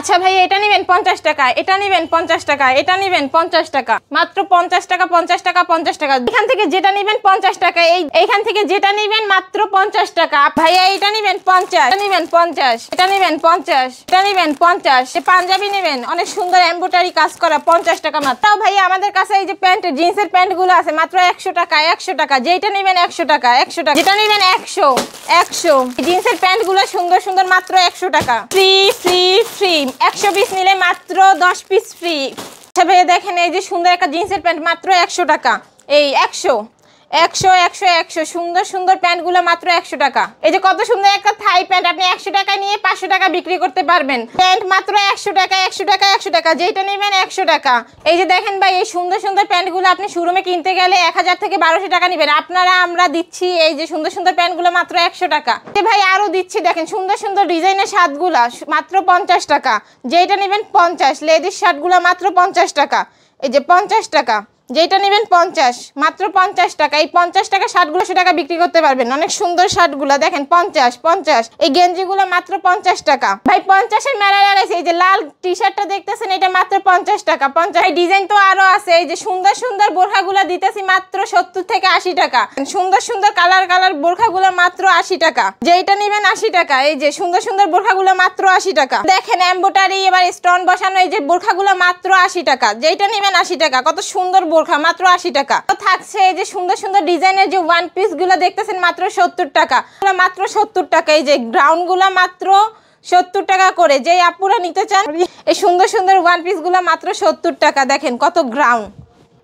আচ্ছা ভাই এটা নেবেন 50 টাকা, এটা নেবেন 50 টাকা, এটা নেবেন 50 টাকা, মাত্র 50 টাকা 50 টাকা 50 টাকা। এখান থেকে যেটা নেবেন 50 টাকা, এইখান থেকে যেটা নেবেন মাত্র 50 টাকা। ভাইয়া এটা নেবেন 50, এটা নেবেন 50, এটা নেবেন 50, এটা নেবেন 50। পাঞ্জাবি নেবেন অনেক সুন্দর এমব্রয়ডারি কাজ করা 50 টাকা মাত্র। তাও ভাইয়া আমাদের কাছে এই যে প্যান্ট জিন্সের প্যান্ট গুলো আছে মাত্র 100 টাকা, 100 টাকা। যেটা নেবেন 100 টাকা, 100 টাকা। যেটা নেবেন 100, 100। জিন্সের প্যান্ট গুলো সুন্দর সুন্দর মাত্র 100 টাকা। ফ্রি ফ্রি ফ্রি, 100 পিস নিলে মাত্র 10 পিস ফ্রি। আচ্ছা ভাইয়া দেখেন এই যে সুন্দর একটা জিন্সের প্যান্ট মাত্র 100 টাকা। এই 100, 100, 100, 100 সুন্দর সুন্দর প্যান্টগুলো মাত্র 100 টাকা। এই যে কত সুন্দর একটা থাই প্যান্ট, আপনি 100 টাকা নিয়ে 500 টাকা বিক্রি করতে পারবেন। প্যান্ট মাত্র 100 টাকা, 100 টাকা, 100 টাকা। যেটা নেবেন 100 টাকা। এই যে দেখেন ভাই এই সুন্দর সুন্দর প্যান্টগুলো আপনি শোরুমে কিনতে গেলে 1000 থেকে 1200 টাকা নেবেন, আমরা দিচ্ছি এই যে সুন্দর সুন্দর প্যান্টগুলো মাত্র 100 টাকা। ভাই আরো দিচ্ছি দেখেন সুন্দর সুন্দর ডিজাইনের শার্টগুলো মাত্র 50 টাকা। যেটা নেবেন 50। লেডিস শার্টগুলো মাত্র 50 টাকা। এই যে 50 টাকা। যেটা নেবেন 50, মাত্র 50 টাকা। এই 50 টাকা শার্টগুলো 100 টাকা বিক্রি করতে পারবেন। অনেক সুন্দর শার্টগুলো দেখেন 50, 50। এই গেঞ্জিগুলো মাত্র 50 টাকা। ভাই 50-এর মেলা লাগাইছে। এই যে লাল টি শার্টটা দেখতেছেন এটা মাত্র 50 টাকা, 50। এই ডিজাইন তো আরো আছে। এই যে সুন্দর সুন্দর বোরখাগুলো দিতেছি মাত্র 70 থেকে 80 টাকা। সুন্দর সুন্দর কালার কালার বোরখাগুলো মাত্র 80 টাকা। যেটা নেবেন 80 টাকা। এই যে সুন্দর সুন্দর বোরখাগুলো মাত্র 80 টাকা। দেখেন এমব্রয়ডারি এবার স্টোন বসানো এই যে বোরখাগুলো মাত্র 80 টাকা। যেটা নেবেন 80 টাকা। কত সুন্দর বোরখা মাত্র 80 টাকা। থাকছে এই যে সুন্দর সুন্দর ডিজাইনের যে ওয়ান পিস গুলো দেখতেছেন মাত্র 70 টাকা, মাত্র 70 টাকা। এই যে গ্রাউন্ড গুলো মাত্র 70 টাকা করে। যে আপুরা নিতে চান এই সুন্দর সুন্দর ওয়ান পিস গুলো মাত্র 70 টাকা। দেখেন কত গ্রাউন্ড।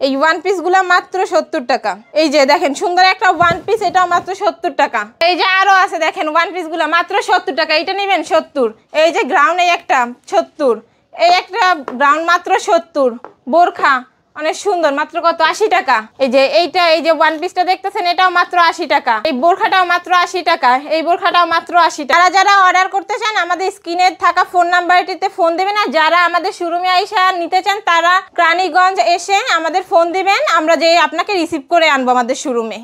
এই ওয়ান পিস গুলা মাত্র 70 টাকা। এই যে দেখেন সুন্দর একটা ওয়ান পিস, এটাও মাত্র 70 টাকা। এই যে আরো আছে দেখেন ওয়ান পিস গুলা মাত্র 70 টাকা। এটা নেবেন 70। এই যে গ্রাউন্ড এই একটা 70, এই একটা গ্রাউন্ড মাত্র 70। বোরখা অনেক সুন্দর মাত্র কত 80 টাকা। এই যে এইটা এই যে ওয়ান পিসটা দেখতেছেন এটাও মাত্র 80 টাকা। এই বোরখাটাও মাত্র 80 টাকা। এই বোরখাটাও মাত্র 80 টাকা। যারা অর্ডার করতে চান আমাদের স্ক্রিনে থাকা ফোন নাম্বারটিতে ফোন দিবেন। আর যারা আমাদের শোরুমে আইসা নিতে চান তারা রানীগঞ্জ এসে আমাদের ফোন দিবেন, আমরা যে আপনাকে রিসিভ করে আনবো আমাদের শোরুমে।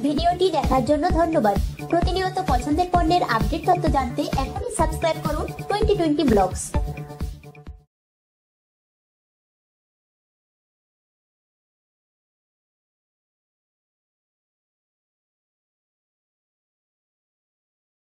ভিডিওটি দেখার জন্য ধন্যবাদ। প্রতিনিয়ত পছন্দের পণ্যের আপডেট তথ্য জানতে এখনই সাবস্ক্রাইব করুন 2020 ব্লগস।